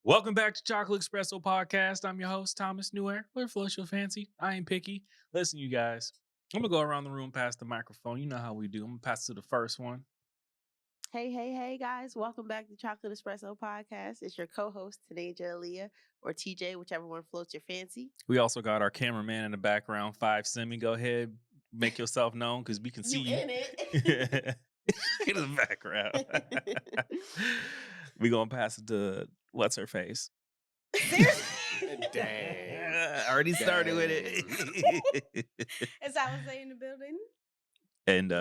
Welcome back to Chocolate Espresso Podcast. I'm your host, Thomas Newer. Where floats your fancy? I ain't picky. Listen, you guys, I'm going to go around the room past the microphone. You know how we do. I'm going to pass to the first one. Hey, guys. Welcome back to Chocolate Espresso Podcast. It's your co-host, Tanaja Aaliyah, or TJ, whichever one floats your fancy. We also got our cameraman in the background, 5 Semi. Go ahead, make yourself known because we can see you. in it. In the background. We going to pass it to what's her face? Dang. Already started with it. As I was saying in the building. And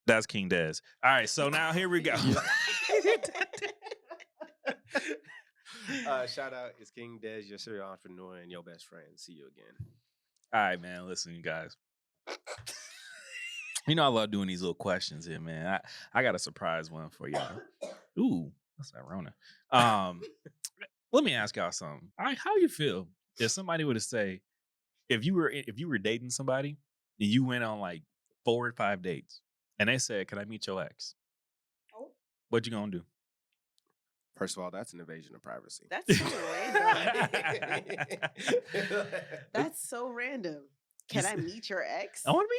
that's King Des. All right, so now here we go. Shout out, it's King Des, your serial entrepreneur and your best friend. See you again. All right, man. Listen, you guys. You know I love doing these little questions here, man. I got a surprise one for y'all. Ooh, that's that Rona. Let me ask y'all something. How you feel if somebody were to say, if you were dating somebody and you went on like 4 or 5 dates and they said, "Can I meet your ex?" Oh. What you gonna do? First of all, that's an invasion of privacy. That's so random. That's so random. Can I meet your ex? I want to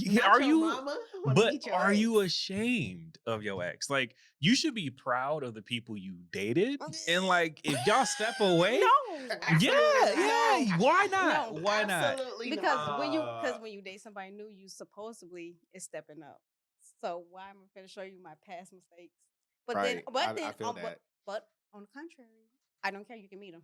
meet you. Not Are your you? mama? I wanna But meet your are ex. you ashamed of your ex? Like, you should be proud of the people you dated. And like, if y'all step away, No. yeah. Why not? No, Why not? Absolutely Because not. when you date somebody new, you supposedly is stepping up. So why am I going to show you my past mistakes? But Right. then, I feel that. but on the contrary, I don't care. You can meet them.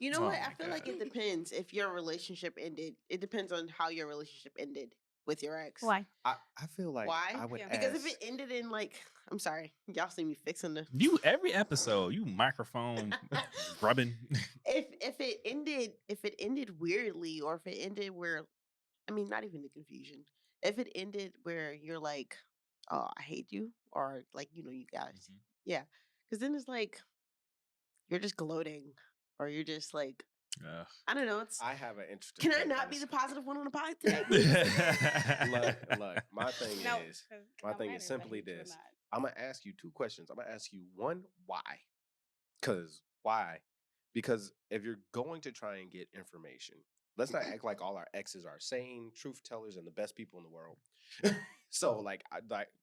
You know Oh what? my I feel like God. it depends if your relationship ended. It depends on how your relationship ended with your ex. Why? I feel like Why? I would Yeah. Because if ask- it ended in like, I'm sorry, y'all see me fixing the. You every episode, you microphone rubbing. If it ended weirdly, or if it ended where, I mean, not even the confusion. If it ended where you're like, oh, I hate you, or like, you guys, yeah, because then it's like you're just gloating, or you're just like, I don't know. It's I have an interesting. can I take not on be this. the positive one on the pod today? Look, my thing No, is, 'cause my no thing matter is if I simply hate you or this. not. I'm gonna ask you 2 questions. I'm gonna ask you one, why? Because why? Because if you're going to try and get information, let's not act like all our exes are sane, truth tellers, and the best people in the world. So, like,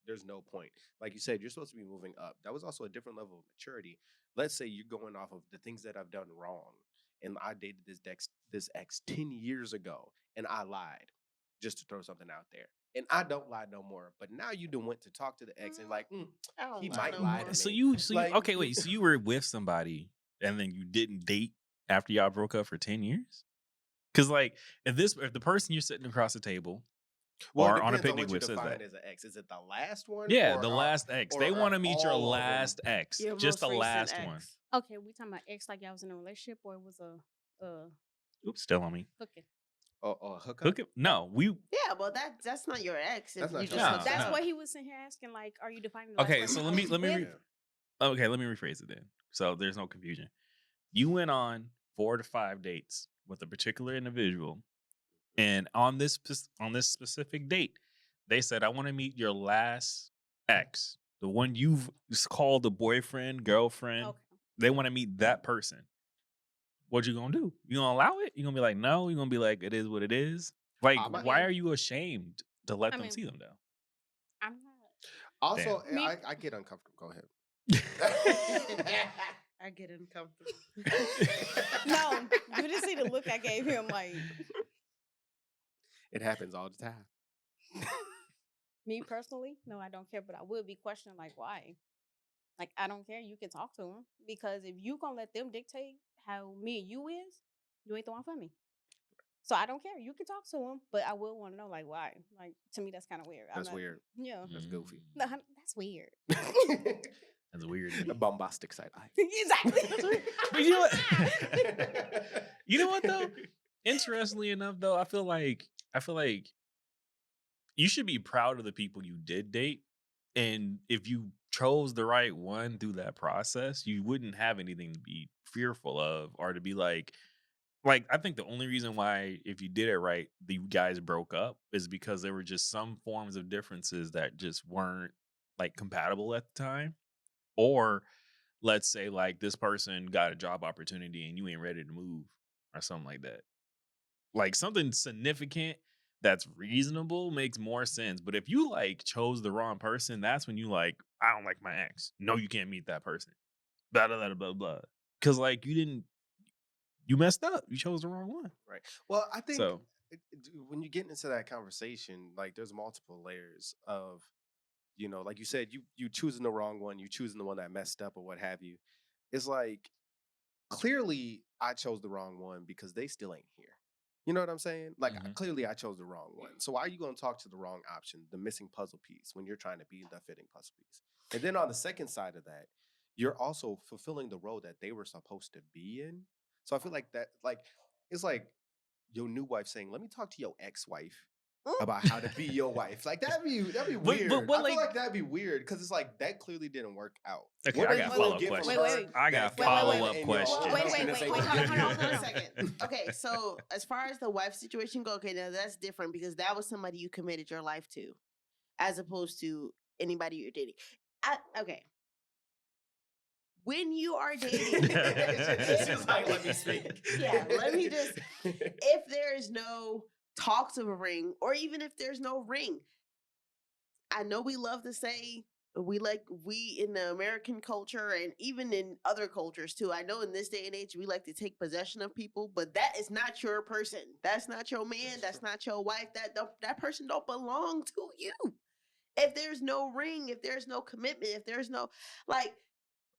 there's no point. Like you said, you're supposed to be moving up. That was also a different level of maturity. Let's say you're going off of the things that I've done wrong, and I dated this ex 10 years ago, and I lied, just to throw something out there. And I don't lie no more. But now you done went to talk to the ex and like, I don't he lie might no lie more. to So me. you Like- okay, wait. So you were with somebody and then you didn't date after y'all broke up for 10 years? Because like if the person you're sitting across the table Well, or it on a depends picnic what you with says define that. as an ex. Is it the last one? Yeah, or the last ex. They or want to meet your all of them? last ex. Your Just the most recent last one. ex. Okay, we talking about ex like y'all was in a relationship, or it was a Oops, still on me. hooking. Oh, hookup? Hook it? No, we Yeah, but that's not your ex. If That's not you your just ex. hooked That's up. what he was sitting here asking. Like, are you defining? The last Okay, person so I let me was let me with? re- okay, let me rephrase it then. So there's no confusion. You went on 4 to 5 dates with a particular individual, and on this specific date, they said, "I want to meet your last ex, the one you've called a boyfriend, girlfriend. Okay. They want to meet that person." What you gonna do? You gonna allow it? You gonna be like, no? You gonna be like, it is what it is? Like, I'm a- why are you ashamed to let I them mean- see them though? I'm not. Also, Me- I get uncomfortable. Go ahead. I get uncomfortable. No, you didn't see the look I gave him. Like, It happens all the time. me personally, no, I don't care. But I would be questioning, like, why? Like, I don't care. You can talk to him, because if you gonna let them dictate how me and you is, you ain't the one for me. So I don't care. You can talk to him, but I will want to know, like, why. Like, to me, that's kind of weird. That's weird. Yeah, That's goofy. no, that's weird. That's weird. A bombastic side eye. Exactly. But you know what? You know what though? Interestingly enough, though, I feel like you should be proud of the people you did date, and if you chose the right one through that process, you wouldn't have anything to be fearful of or to be like. I think the only reason why, if you did it right, the guys broke up is because there were just some forms of differences that just weren't like compatible at the time, or let's say like this person got a job opportunity and you ain't ready to move or something like that. Like something significant that's reasonable makes more sense. But if you like chose the wrong person, that's when you like, I don't like my ex. No, you can't meet that person. Blah blah blah blah blah. Because like you messed up. You chose the wrong one. Right. Well, I think So when you get into that conversation, like there's multiple layers of, like you said, you choosing the wrong one, you choosing the one that messed up or what have you. It's like clearly I chose the wrong one because they still ain't here. You know what I'm saying? Like clearly I chose the wrong one. So why are you going to talk to the wrong option, the missing puzzle piece, when you're trying to be the fitting puzzle piece? And then on the second side of that, you're also fulfilling the role that they were supposed to be in. So I feel like that, like, it's like your new wife saying, "Let me talk to your ex-wife about how to be your wife." Like that'd be weird. but I feel like that'd be weird because it's like that clearly didn't work out. okay, What I are got you follow gonna up get from questions. her Wait. I got that follow valid up in your questions. Wait, husband if they hold were on, good? hold on, Wait a hold on. second. Okay, so as far as the wife situation go, okay, now that's different because that was somebody you committed your life to, as opposed to anybody you're dating. Okay, when you are dating, She's like, "Let me speak." yeah, let me just. If there is no talks of a ring, or even if there's no ring, I know we love to say we in the American culture and even in other cultures too. I know in this day and age we like to take possession of people, but that is not your person. That's not your man. That's not your wife. That person don't belong to you. If there's no ring, if there's no commitment, if there's no like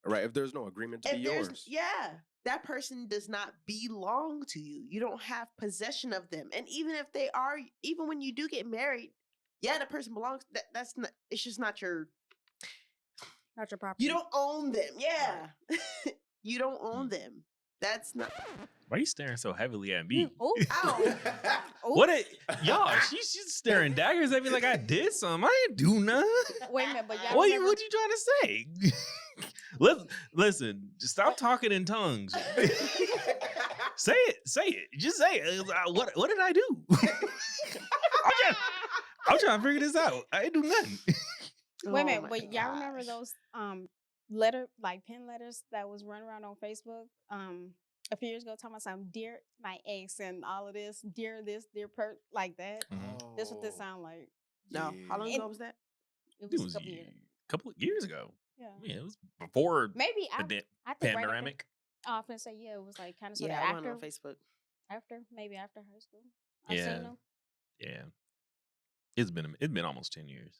Right. If there's no agreement to be if there's yours. yeah, that person does not belong to you. You don't have possession of them. And even if they are, even when you do get married, yeah, the person belongs. That's not. It's just not your. Not your property. You don't own them. Yeah, you don't own Mm. them. That's not. Why are you staring so heavily at me? Oh, Ow. What y'all? She's staring daggers at me like I did something. I didn't do nothing. wait a minute, but y'all What remember, you trying to say? Listen. Just stop talking in tongues. Say it. Just say it. What did I do? I'm trying to figure this out. I didn't do nothing. wait a Oh minute, my but y'all remember gosh. those pen letters that was running around on Facebook a few years ago talking about something, dear my ex and all of this, dear like that. That's what this sound like. No, how long And- ago was that? It It was was a couple years. a couple of years ago. Yeah. Yeah, it was before Maybe the I think panoramic. I often say it was like kind of sort Yeah, of I went after on Facebook. maybe after high school. I Yeah. seen them. Yeah, it's been almost 10 years.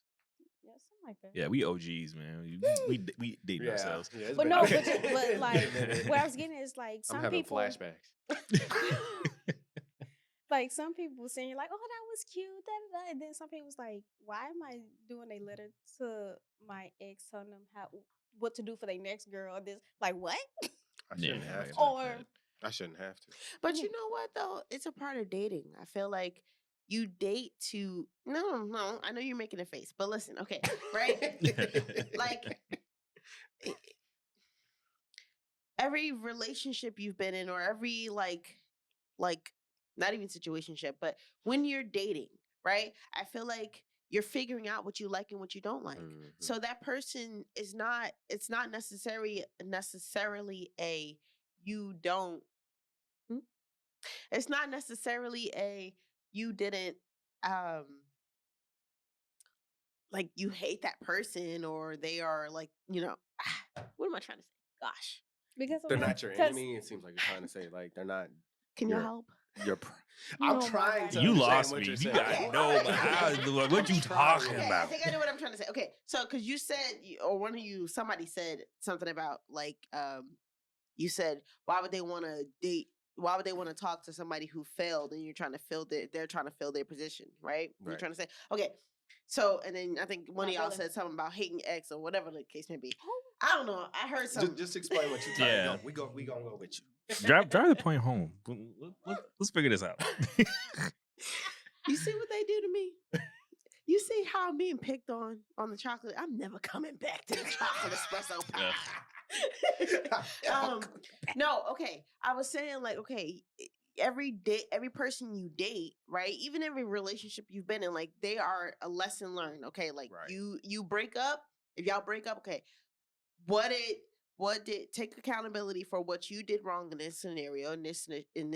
Yeah, something like that. Yeah, we OGs, man. We dating ourselves. Yeah, it's But been- no, it's but like been a minute. what I was getting is like I'm some having people flashbacks. like some people saying like, oh, that was cute, da, da, da. And then some people was like, why am I doing a letter to my ex telling them what to do for their next girl or this? Like what? I shouldn't Yeah, have like to. Or I shouldn't have to. But you know what though? It's a part of dating. I feel like you date to no. I know you're making a face, but listen, okay, right? Like every relationship you've been in, or every like not even situationship, but when you're dating, right? I feel like you're figuring out what you like and what you don't like. Mhm. So that person is not. It's not necessarily a you don't. Hmm? It's not necessarily a you didn't like you hate that person or they are like what am I trying to say? Gosh, because They're not your 'cause- enemy. It seems like you're trying to say like they're not. can you You're- help? I'm Oh my trying God. to. You understand lost what me. you're You saying. got Okay. no. But what you talking Okay, I about? think I know what I'm trying to say. Okay, so because you said, or one of you, somebody said something about like, you said, why would they want to date? Why would they want to talk to somebody who failed and you're trying to fill they're trying to fill their position, right? You're Right. trying to say, okay. So, and then I think one of Not y'all really. said something about hating X or whatever the case may be. Oh. I don't know. I heard something. Just explain what you're trying Yeah. to go. We gonna go with you. Drive the point home. Let's figure this out. You see what they do to me? You see how I'm being picked on the chocolate? I'm never coming back to the chocolate espresso pie. No, okay. I was saying like, okay, every day, every person you date, right? Even every relationship you've been in, like they are a lesson learned. Okay, like Right. you break up. If y'all break up, okay, what did take accountability for what you did wrong in this scenario, in this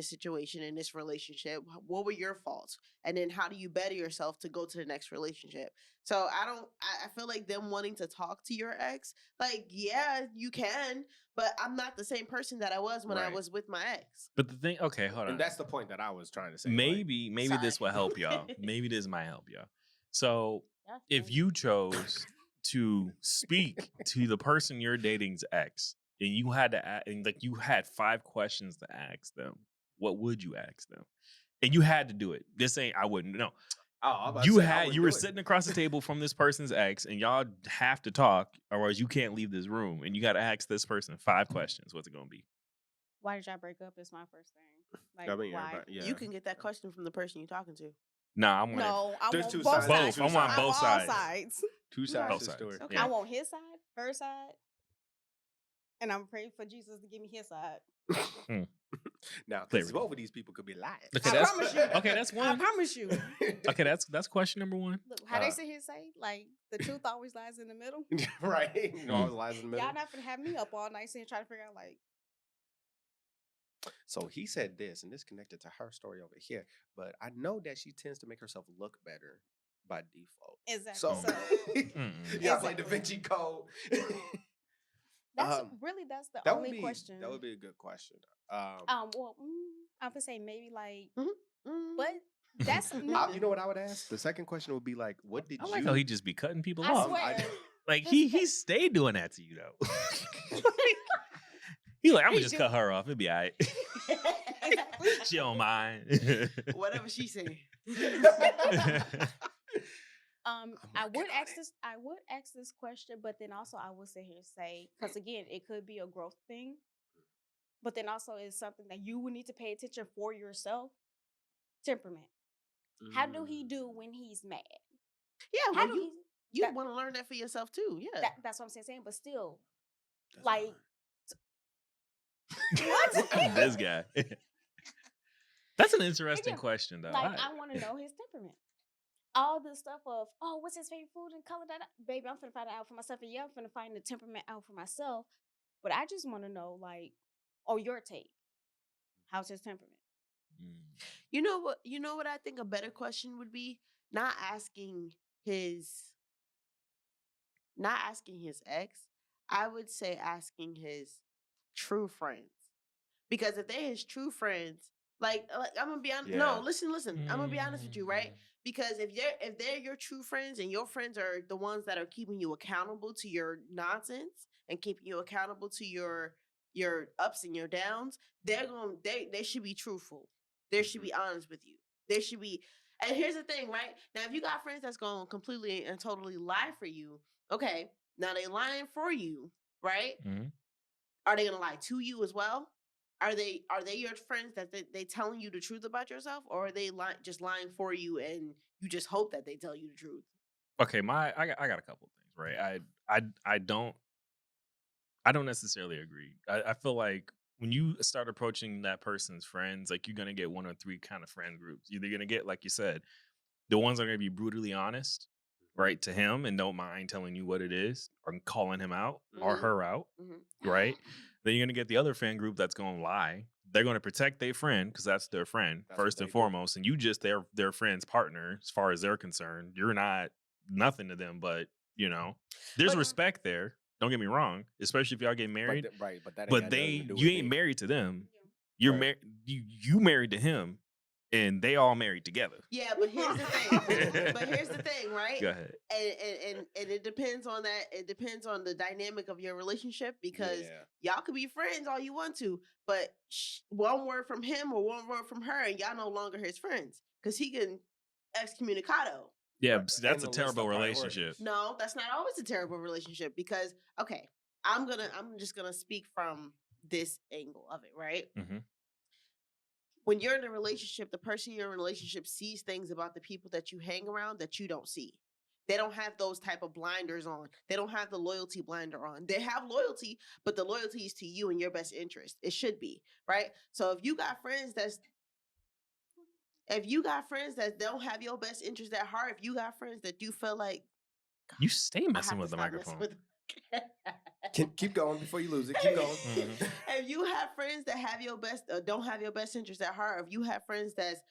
situation, in this relationship. What were your faults, and then how do you better yourself to go to the next relationship? So I feel like them wanting to talk to your ex, like, yeah, you can, but I'm not the same person that I was when I Right. was with my ex. But the thing, okay, hold on. And that's the point that I was trying to say. like, Maybe this Sorry. will help y'all. Maybe this might help y'all. So That's if funny. you chose to speak to the person you're dating's ex, and you had to and like you had 5 questions to ask them, what would you ask them? And you had to do it. This ain't I wouldn't. No. I'm about to You say, I had wouldn't you were do it. sitting across the table from this person's ex, and y'all have to talk, or else you can't leave this room. And you got to ask this person 5 questions. What's it gonna be? Why did y'all break up? Is my first thing. Like, I mean, why? everybody- yeah. You can get that question from the person you're talking to. Nah, I want No, I There's want two both sides. sides. Both. I want I both all sides. sides. two sides both to the sides. story. Okay. Yeah. I want his side, her side, and I'm praying for Jesus to give me his side. Now, There because we go. both of these people could be lying. Okay, I that's promise you. okay. That's I one. promise you. Okay, that's question number 1. Look, how they Uh, sit here say, like, the truth always lies in the middle. right? You know, Mm. always lies in the middle. Y'all not gonna have me up all night sitting trying to figure out, like, So he said this, and this connected to her story over here. But I know that she tends to make herself look better by default. exactly. So, So y'all play Da Exactly. Vinci Code. that's Um, really that's the that only would be question. that would be a good question. Well, I would say maybe like, Mm. but that's You know what I would ask? The second question would be like, what did I you? like how he just be cutting people I off. swear. Like Just he stayed doing that to you though. He like, I'm gonna He just do. cut her off. It'll be all right. She don't mind. Whatever she say. I would ask this. I would ask this question, but then also I would sit here and say, because again, it could be a growth thing, but then also it's something that you would need to pay attention for yourself. Temperament. How do he do when he's mad? Yeah, How well, do you that- want to learn that for yourself too. Yeah. that's what I'm saying. But still, That's like, What? This guy. That's an interesting Yeah. question though. like I want to know his temperament. All the stuff of, oh, what's his favorite food and color? That baby, I'm finna find it out for myself, and yeah, I'm finna find the temperament out for myself. But I just want to know, like, your take. How's his temperament? You know what? You know what I think a better question would be? Not asking his ex. I would say asking his true friends. Because if they're his true friends, like I'm gonna be honest. Yeah. No, listen. I'm gonna be honest with you, right? Because if they're your true friends and your friends are the ones that are keeping you accountable to your nonsense and keeping you accountable to your ups and your downs, they should be truthful. They should be honest with you. They should be. And here's the thing, right? Now, if you got friends that's going to completely and totally lie for you, okay. Now they lying for you, right? Mhm. Are they gonna lie to you as well? Are they your friends that they telling you the truth about yourself, or are they just lying for you and you just hope that they tell you the truth? Okay, I got a couple things, right? I don't necessarily agree. I feel like when you start approaching that person's friends, like you're gonna get 1 or 3 kind of friend groups. You're gonna get, like you said, the ones that are gonna be brutally honest, right, to him and don't mind telling you what it is or calling him out or Mhm. her out, right? Then you're gonna get the other fan group that's gonna lie. They're gonna protect their friend because that's their friend That's what first they and do. foremost, and you just their friend's partner as far as they're concerned. You're not nothing to them, but there's But- respect there. Don't get me wrong, especially if y'all get married. But that ain't But got nothing to do you with ain't me. married to them. You're Right. married. You married to him, and they all married together. Yeah, but here's the thing. But here's the thing, right? Go ahead. And it depends on that. It depends on the dynamic of your relationship because Yeah. y'all could be friends all you want to, but one word from him or one word from her, and y'all no longer his friends because he can excommunicado. Yeah, Right. that's And a the list terrible of relationship. priorities. No, that's not always a terrible relationship because okay, I'm just gonna speak from this angle of it, right? Mhm. When you're in a relationship, the person you're in a relationship sees things about the people that you hang around that you don't see. They don't have those type of blinders on. They don't have the loyalty blinder on. They have loyalty, but the loyalty is to you and your best interest. It should be, right? So if you got friends that don't have your best interest at heart, if you got friends that do feel like You stay I messing have to with the stop messing microphone. with Keep going before you lose it. Keep going. Mhm. If you have friends that have your best, don't have your best interest at heart, if you have friends that's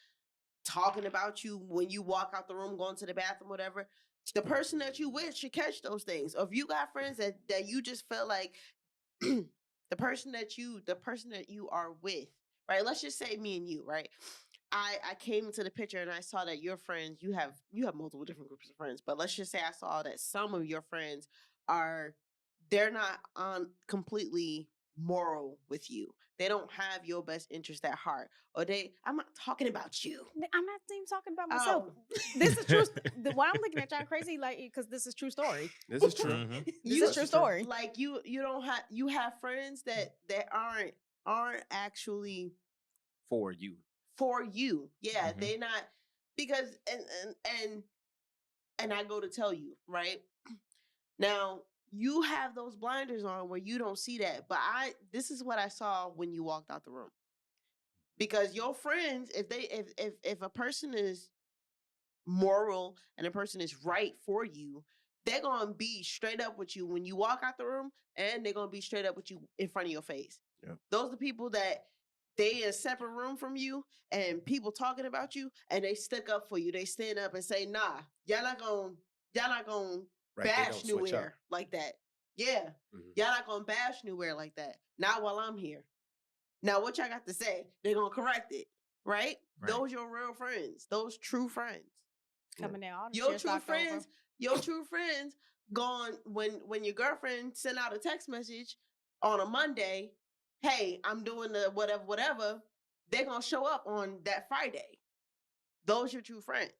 talking about you when you walk out the room, going to the bathroom, whatever, the person that you with should catch those things. Or if you got friends that you just feel like the person that you are with, right? Let's just say me and you, right? I came into the picture and I saw that your friends, you have multiple different groups of friends, but let's just say I saw that some of your friends are they're not on completely moral with you. They don't have your best interest at heart. Or I'm not talking about you. I'm not even talking about myself. Oh. This is true. Why I'm looking at y'all crazy, like, because this is true story. This is true. Mhm. This is true story. Like you don't have you have friends that aren't actually For you. for you. Yeah, Mhm. they not because and I go to tell you, right? Now, you have those blinders on where you don't see that, but this is what I saw when you walked out the room. Because your friends, if a person is moral and a person is right for you, they're gonna be straight up with you when you walk out the room, and they're gonna be straight up with you in front of your face. Yep. Those are the people that they in a separate room from you and people talking about you, and they stick up for you. They stand up and say, nah, y'all not gonna Right, they bash don't New switch up. Air like that. Yeah. Mhm. Y'all not gonna bash New Air like that. Not while I'm here. Now, what y'all got to say? They're gonna correct it, right? Right. Those your real friends. Those true friends. Coming down, all the Your shit true knocked over. friends, your true friends gone when your girlfriend sent out a text message on a Monday, hey, I'm doing the whatever, they're gonna show up on that Friday. Those your true friends.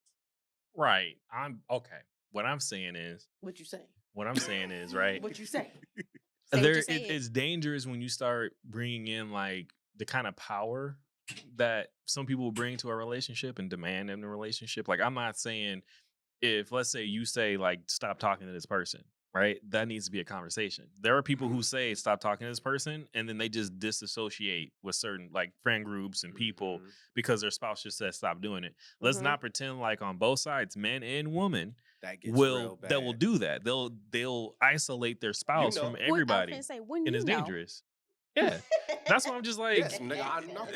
Right. I'm okay. What I'm saying is, What you say? right? What you say? Say what There, you said. it's dangerous when you start bringing in like the kind of power that some people bring to a relationship and demand in a relationship. Like, I'm not saying if, let's say, you say like stop talking to this person, right? That needs to be a conversation. There are people who say stop talking to this person, and then they just disassociate with certain like friend groups and people Mhm. because their spouse just says stop doing it. Let's Mhm. not pretend like on both sides, men and women, That gets real bad. that will do that. They'll isolate their spouse know. from I was everybody, finna say, when and you it's know. dangerous. Yeah, that's why I'm just like, Yes, nigga, I know.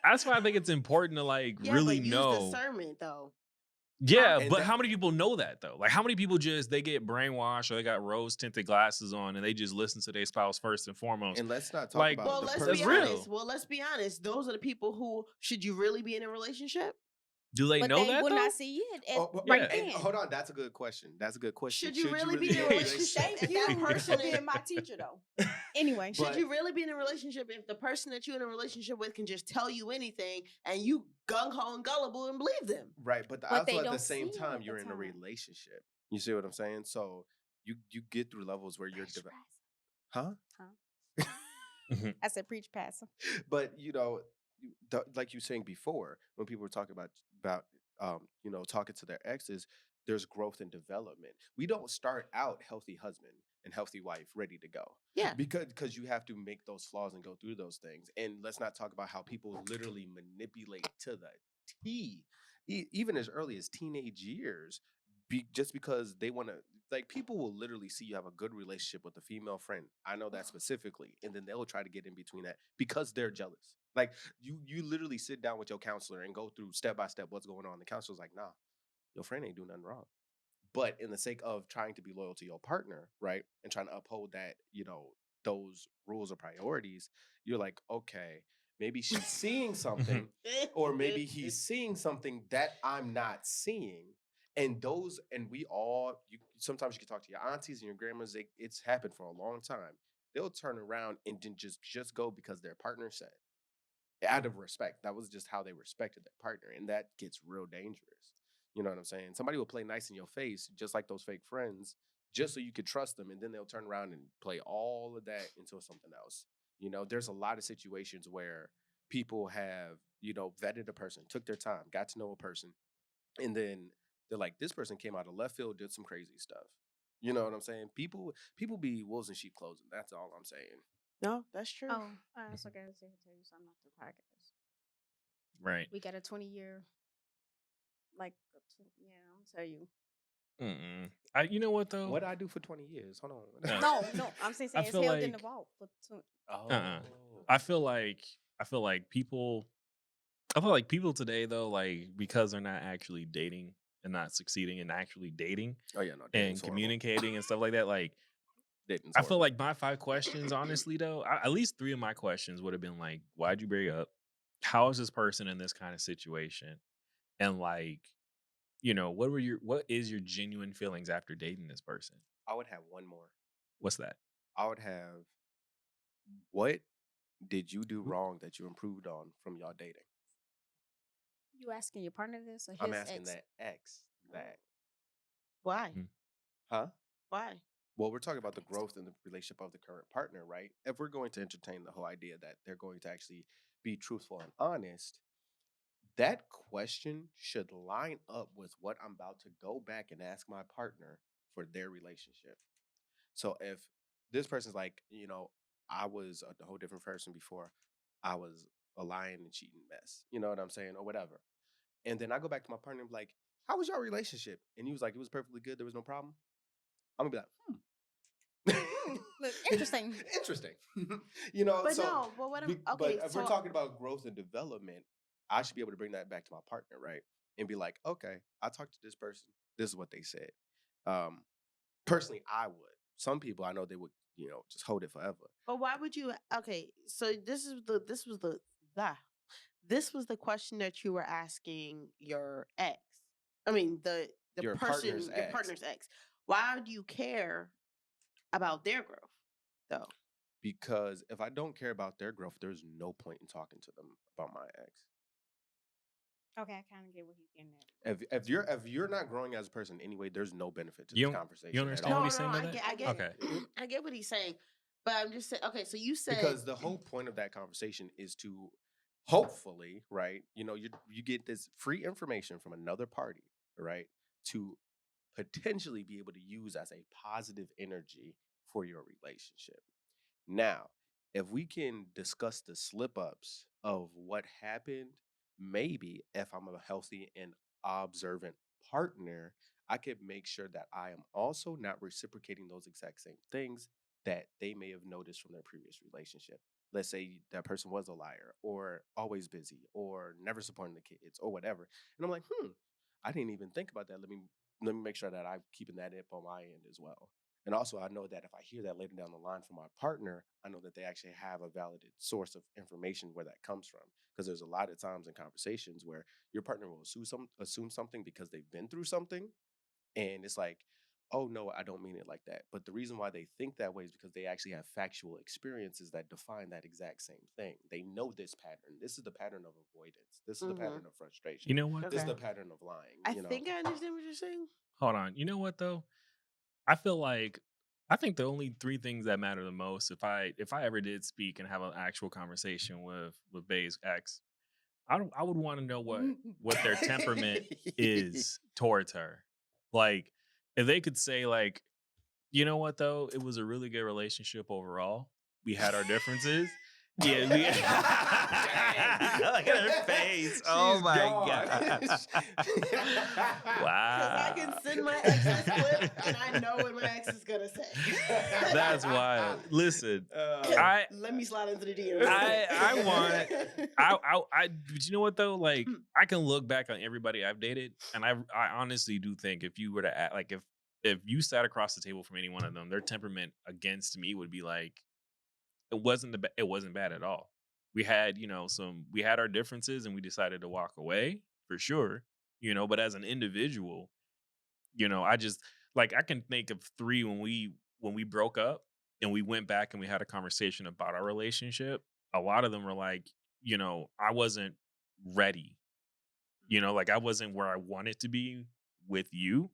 that's why I think it's important to like Yeah, really but use know. discernment though. Yeah, And but that- how many people know that though? Like, how many people just they get brainwashed or they got rose tinted glasses on and they just listen to their spouse first and foremost? And let's not talk Like, about Well, the let's person. be That's real. honest. Well, let's be honest. Those are the people who should you really be in a relationship? Do they But know they that would though? not see it Oh, right yeah. and then. hold on, that's a good question. That's a good question. Should you really be in a a relationship Thank if you that person for is being my teacher, though. Anyway, Should But- you really be in a relationship if the person that you're in a relationship with can just tell you anything and you gung ho and gullible and believe them? Right, but But they also at the don't same see it time, at the you're in a time. relationship. You see what I'm saying? So you get through levels where you're Preach, huh? Mhm. I said preach, pastor. But like you were saying before, when people were talking about talking to their exes, there's growth and development. We don't start out healthy husband and healthy wife ready to go. Yeah. Because you have to make those flaws and go through those things. And let's not talk about how people literally manipulate to the T, even as early as teenage years, just because they want to. Like, people will literally see you have a good relationship with a female friend. I know that specifically, and then they'll try to get in between that because they're jealous. Like, you literally sit down with your counselor and go through step by step what's going on. The counselor's like, nah, your friend ain't doing nothing wrong. But in the sake of trying to be loyal to your partner, right, and trying to uphold that, those rules or priorities, you're like, okay, maybe she's seeing something, or maybe he's seeing something that I'm not seeing. And sometimes you can talk to your aunties and your grandmas. It's happened for a long time. They'll turn around and then just go because their partner said, out of respect. That was just how they respected their partner, and that gets real dangerous. You know what I'm saying? Somebody will play nice in your face, just like those fake friends, just so you could trust them, and then they'll turn around and play all of that into something else. There's a lot of situations where people have, vetted a person, took their time, got to know a person, and then they're like, this person came out of left field, did some crazy stuff. You know what I'm saying? People be wolves in sheep clothing. That's all I'm saying. No, that's true. Oh, I also got to tell you something off the podcast. Right. We got a 20-year, I'm tell you. Mm-mm. You know what though? What did I do for 20 years? Hold on. Uh, No, I'm saying I it's feel held in the like vault for uh-uh. Oh. I feel like I feel like people I feel like people today though, like because they're not actually dating and not succeeding in actually dating Oh yeah, no, dating's and horrible. communicating and stuff like that, like Dating's I feel horrible. like my 5 questions, honestly though, at least 3 of my questions would have been like, why'd you break up? How is this person in this kind of situation? And like, what is your genuine feelings after dating this person? I would have one more. What's that? I would have, what did you do wrong that you improved on from y'all dating? you asking your partner this or I'm his asking ex? that ex that. Why? Mm. Huh? Why? Well, we're talking about the growth in the relationship of the current partner, right? If we're going to entertain the whole idea that they're going to actually be truthful and honest, that question should line up with what I'm about to go back and ask my partner for their relationship. So if this person's like, I was a whole different person before, I was a lying and cheating mess, you know what I'm saying, or whatever. And then I go back to my partner and be like, how was your relationship? And he was like, it was perfectly good. There was no problem. I'm gonna be like, Look, interesting. Interesting. But So, no, but what I'm but okay. if we're So talking about growth and development, I should be able to bring that back to my partner, right? And be like, okay, I talked to this person. This is what they said. Um, Personally, I would. Some people I know they would, just hold it forever. but why would you? Okay, so this was the question that you were asking your ex. I mean the Your partner's person, your ex. partner's ex. Why do you care about their growth though? Because if I don't care about their growth, there's no point in talking to them about my ex. Okay, I kind of get what he's getting at. If you're not growing as a person anyway, there's no benefit to You this don't conversation at understand all. what No, he's no, saying by I that? get, Okay. I get what he's saying, but I'm just saying. Okay, so you said Because the whole point of that conversation is to hopefully, right? You get this free information from another party, right? To potentially be able to use as a positive energy for your relationship. Now, if we can discuss the slip ups of what happened, maybe if I'm a healthy and observant partner, I could make sure that I am also not reciprocating those exact same things that they may have noticed from their previous relationship. Let's say that person was a liar or always busy or never supporting the kids or whatever. And I'm like, I didn't even think about that. Let me make sure that I'm keeping that up on my end as well. And also, I know that if I hear that later down the line from my partner, I know that they actually have a valid source of information where that comes from. Because there's a lot of times in conversations where your partner will assume something because they've been through something. And it's like, oh, no, I don't mean it like that. But the reason why they think that way is because they actually have factual experiences that define that exact same thing. They know this pattern. This is the pattern of avoidance. This is the mm-hmm. pattern of frustration. You know what This is Okay. the though? pattern of lying, I think I understand what you're saying. Hold on. You know what though? I feel like I think the only 3 things that matter the most if I ever did speak and have an actual conversation with Bay's ex, I would want to know what their temperament is towards her. Like if they could say like, you know what though, it was a really good relationship overall. We had our differences. Yeah, we look at her face. Oh She's my gone. god. Because I can Wow. send my ex this clip and I know what my ex is gonna say. That's wild. Listen, Uh, I Let me slide into the DMs. I want but you know what though? Like I can look back on everybody I've dated, and I honestly do think if you were to act like if you sat across the table from any one of them, their temperament against me would be like it wasn't bad at all. We had we had our differences, and we decided to walk away for sure. But as an individual, I just like I can think of 3 when we broke up and we went back and we had a conversation about our relationship. A lot of them were like, I wasn't ready. Like I wasn't where I wanted to be with you.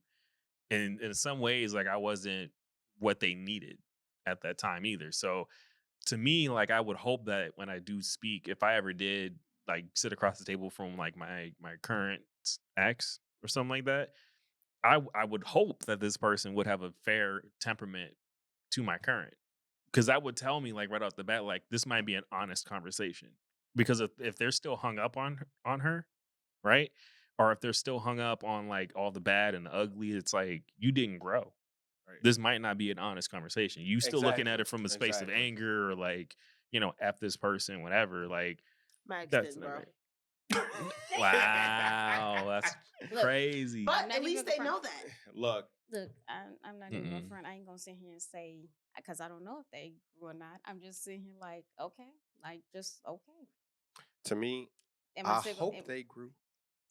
And in some ways, like I wasn't what they needed at that time either. So to me, like I would hope that when I do speak, if I ever did like sit across the table from like my current ex or something like that, I would hope that this person would have a fair temperament to my current, because that would tell me like right off the bat like this might be an honest conversation, because if they're still hung up on her, right, or if they're still hung up on like all the bad and the ugly, it's like you didn't grow. Right. This might not be an honest conversation. You still looking at Exactly. it from a space of Exactly. anger or like, F this person, whatever. Like My ex that's didn't, bro. never. Wow, that's Look, crazy. But not at even least gonna they know front. that. Look, Look, I'm not even gonna Mm-mm. front. I ain't gonna sit here and say because I don't know if they grew or not. I'm just sitting here like, okay, like just okay. to me, Am I I still gonna hope they grew.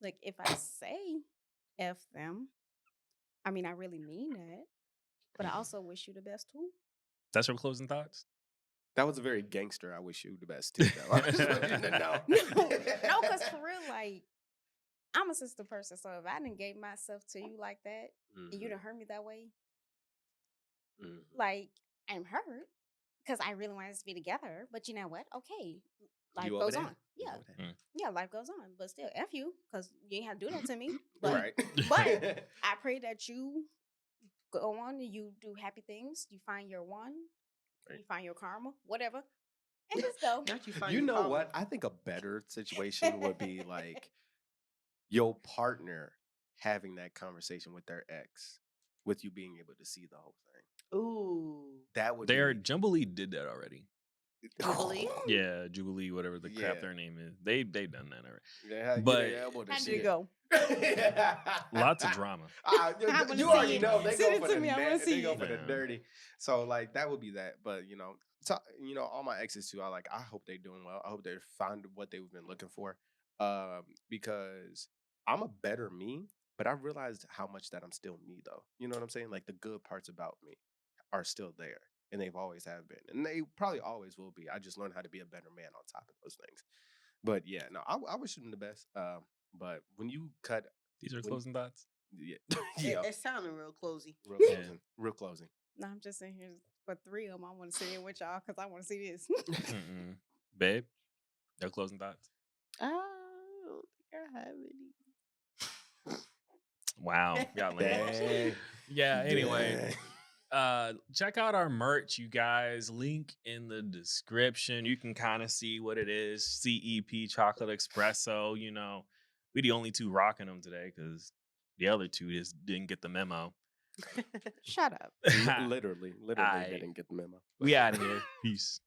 like if I say F them, I mean I really mean that. But I also wish you the best too. That's your closing thoughts? That was a very gangster. I wish you the best too. Though. I just want you to know. No, because for real, like I'm a sister person, so if I didn't gave myself to you like that and you didn't hurt me that way, like I'm hurt because I really wanted us to be together. But you know what? Okay, life You over goes there? on. You Yeah, over there? yeah, life goes on. But still, F you because you ain't have to do that to me. But Right. but I pray that you go on and you do happy things. You find your one, Right. you find your karma, whatever, and just go. Not you find You your know karma. what? I think a better situation would be like your partner having that conversation with their ex, with you being able to see the whole thing. Ooh. That would Their be Jubilee did that already. Jubilee? Yeah, Jubilee, whatever the crap Yeah. their name is. They done that already. Yeah, But How did it go? lots of drama. I wanna You see already it. know they Send go it for to the me. I wanna they see go it. for the Yeah. dirty. So like that would be that. But all my exes too. I hope they're doing well. I hope they found what they've been looking for. Because I'm a better me, but I realized how much that I'm still me though. You know what I'm saying? Like the good parts about me are still there. And they've always have been. And they probably always will be. I just learned how to be a better man on top of those things. But yeah, no, I wish them the best. But when you cut, These are when- closing thoughts. yeah, It, yeah, it sounded real closey. real Yeah. closing, real closing. No, I'm just sitting here for 3 of them. I want to sit here with y'all because I want to see this. Mm-mm. Babe, no closing thoughts. I don't think I have any. Wow, got language. Dang. Yeah. Anyway, Dang. check out our merch, you guys. Link in the description. You can kind of see what it is. CEP Chocolate Espresso. We the only two rocking them today because the other two just didn't get the memo. Shut up. Literally, Aight. didn't get the memo. We out of here. Peace.